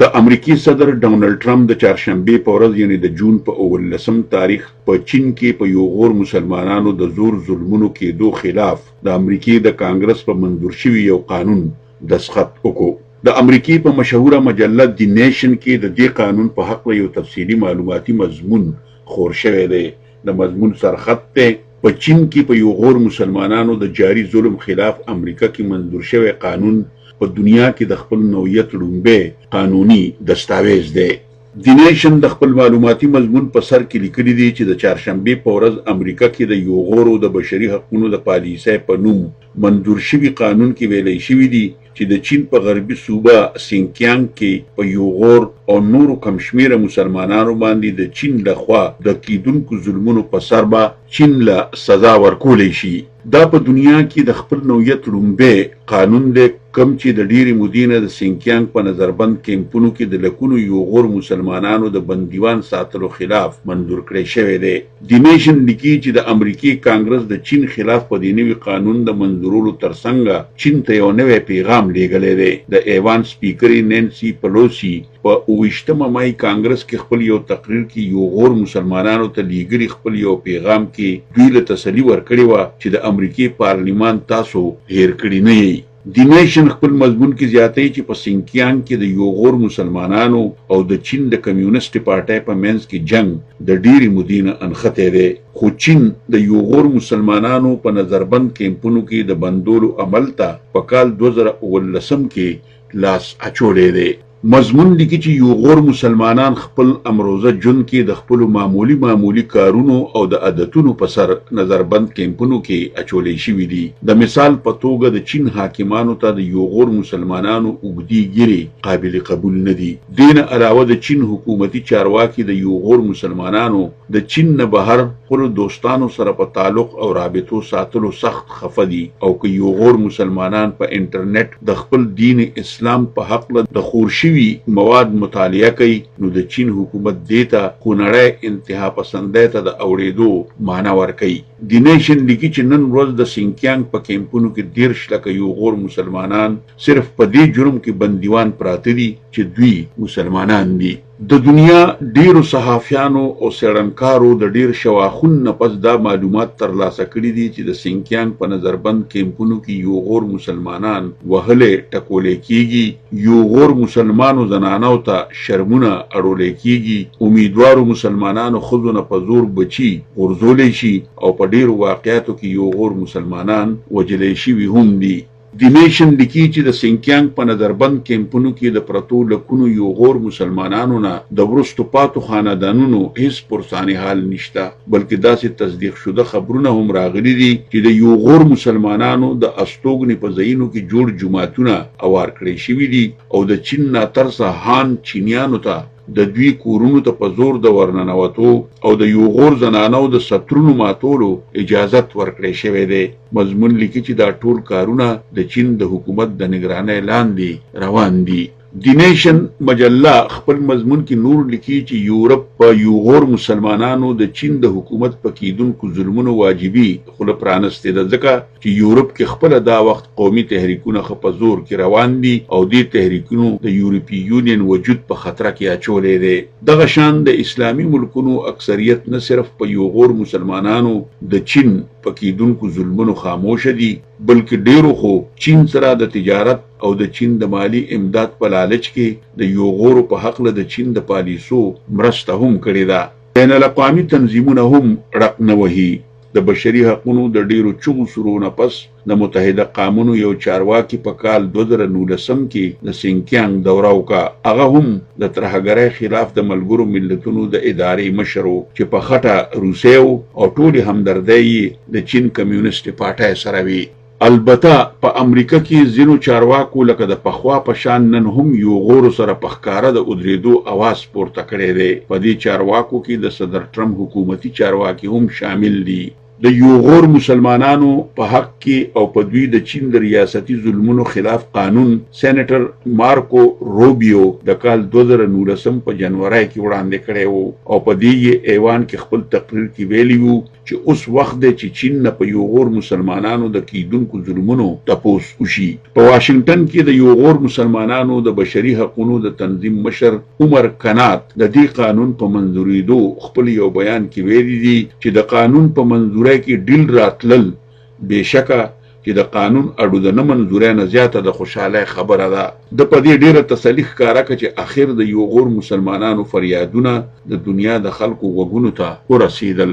د امریکای صدر ډونالډ ټرمپ د چهارشنبه په ورځ یعنی د جون په 19 تاریخ په چین کې په یو غور مسلمانانو د زور ظلمونو کېدو خلاف د امریکای د کانګرس په منظور شوی یو قانون دستخط وکړ. د امریکای په مشهوره مجله دی نیشن کې د دې قانون په حق یو تفصیلی معلوماتي مضمون خور شوی دی. د مضمون سرخط ته په چین کې په یو غور مسلمانانو د جاری ظلم خلاف امریکا کې منظور شوی قانون په دنیا کې د خپل نوعیت لومبه قانوني دستاویز دی. دی نیشن د خپل معلوماتي مضمون په سر کې لیکلي دي چې د چهارشنبه په ورځ امریکا کې د یو غورو د بشري حقوقو د پالیسۍ په نوم منظور شوی قانون کې ویلي شوی دی چې د چین په غربي صوبه سینکیانګ کې په یو غور او نورو کم شمیره مسلمانانو باندې د چین لخوا د کیدونکو ظلمونو په سر به چین له سزا ورکولی شي. دا په دنیا کې د خپل نوعیت لومبه قانون دی کم چې د ډیری مودینه د سینکیانګ په نظربند کیمپونو کې د لکونو یو غور مسلمانانو د بندیوان ساتلو خلاف منظور کړی شوی دی. دی نیشن لیکي چې د امریکای کانګرس د چین خلاف په دې نوي قانون د منظورولو ترڅنګ چین ته یو نوی پیغام لیږلی دی. د ایوان سپیکرې نینسی پلوسی په 28 مای کانګرس کې خپل یو تقریر کې یو غور مسلمانانو ته لیږلي خپل یو پیغام کې دوی له تسلي ورکړې وه چې د امریکای پارلیمان تاسو هیر کړي نه یئ. دی نیشن خپل مضمون کې زیاتوي چې په سینکیانګ کې د یو غور مسلمانانو او د چین د کمیونست پارټۍ په منځ کې جنگ د ډیری مودینه انختی دی، خو چین د یو غور مسلمانانو په نظربند کیمپونو کې د بندولو عمل ته په کال 2019 کې لاس اچولی دی. مضمون لیکي چې یو غور مسلمانان خپل امروزه ژوند کې د خپل معمولی کارونو او د عادتونو په سر نظربند کیمپونو کې اچولې شوي دي. د مثال په توګه د چین حاکمانو ته د یو غور مسلمانانو اوږدې ګیرې قابل قبول نه دي. دین علاوه د چین حکومتي چارواکي د یو غور مسلمانانو د چین نه بهر خپل دوستانو سره په تعلق او رابطو ساتلو سخت خفه دي او که یو غور مسلمانان په انټرنیټ د خپل دین اسلام په حق د خورشي مواد مطالعه کوي نو د چین حکومت دیتا خونړی انتها پسندۍ ته د اوړېدو معنا ورکوي. دی نیشن لیکي چې نن ورځ د سینکیانګ په کیمپونو کې 13 لکه یو غور مسلمانان صرف په دې جرم کې بندیوان پراته دي چې دوی مسلمانان دي. د دنیا ډیرو صحافیانو او څېړنکارو د ډیر شواخون نه پس دا معلومات ترلاسه کړي دي چې د سینکیانګ په نظربند کیمپونو کې یو غور مسلمانان وهلې ټکولې کیږي، یو غور مسلمانو زنانو ته شرمونه اړولې کیږي، امیدوارو مسلمانانو ښځو نه په زور بچي غورځولی شي او په ډیرو واقعاتو کې یو غور مسلمانان وجلی شوي هم دي. دی نیشن لیکي چې د سینکیانګ په نظربند کیمپونو کې د پرتو لکونو یو غور مسلمانانو نه د وروستو پاتو خاندانونو هیڅ پرساني حال نشته، بلکې داسې تصدیق شده خبرونه هم راغلي دي چې د یو غور مسلمانانو د استوګنې په ځایونو کې جوړ جوماتونه اوار کړی شوي دي او د چین نه ترڅه هان چینیانو ته د دوی کورونو ته په زور د ورننوتو او د یو غور زنانو د سطرونو ماتولو اجازت ورکړی شوی دی. مضمون لیکي چې دا ټول کارونه د چین د حکومت د نگرانۍ لاندې روان دي. دی نیشن مجله خپل مضمون کې نور لیکي چې یورپ په یو غور مسلمانانو د چین د حکومت په کیدونکو ظلمونو واجبي خوله پرانستې ده، ځکه چې یورپ کې خپل دا وخت قومي تحریکونه په زور کې روان دي او دې تحریکونو د یورپي یونین وجود په خطر کې اچولی دی. دغه شان د اسلامي ملکونو اکثریت نه صرف په یو غور مسلمانانو د چین په کیدونکو ظلمونو خاموشه دي، بلکې ډیرو خو چین سره د تجارت او د چین د مالی امداد په لالچ کې د یو غورو په حق له د چین د پالیسو مرسته هم کړې ده. بین الاقوامي تنظیمونه هم رق نه وهي. د بشري حقونو د ډیرو چغو سرو نه پس د متحده قامونو یو چارواکي په کال 2019 کې د سینکیانګ دوره وکړه. هغه هم د ترهګرۍ خلاف د ملګرو ملتونو د ادارې مشر چې په خټه روسیې او ټولې همدردۍ د چین کمیونست پارټۍ سره وي. البته په امریکا کې ځینو چارواکو لکه د پخوا په شان نن هم یو غورو سره په ښکاره د ودرېدو اواز پورته کړی دی. په دې چارواکو کې د صدر ټرمپ حکومتي چارواکي هم شامل دي. د یو غور مسلمانانو په حق کې او په دوی د چین د ریاستي ظلمونو خلاف قانون سېنیټر مارکو روبیو د کال 2019 په جنوري کې وړاندې کړی وو او په دې ایوان کې خپل تقریر کې ویلي وو چې اوس وخت دی چې چین نه په یو غور مسلمانانو د کیدونکو ظلمونو تپوس وشي. په واشنگټن کې د یو غور مسلمانانو د بشري حقوقو د تنظیم مشر عمر کنات د دې قانون په منځورېدو خپل یو بیان کې ویلي دي چې د قانون په منځورۍ کې ډیل راتلل بېشکه چې د قانون اډو د نه منځورۍ نه زیاته د خوشحالۍ خبره ده. د په دې ډیره تسلي ښکاره کړه چې اخر د یو غور مسلمانانو فریادونه د دنیا د خلکو غوږونو ته ورسېدل.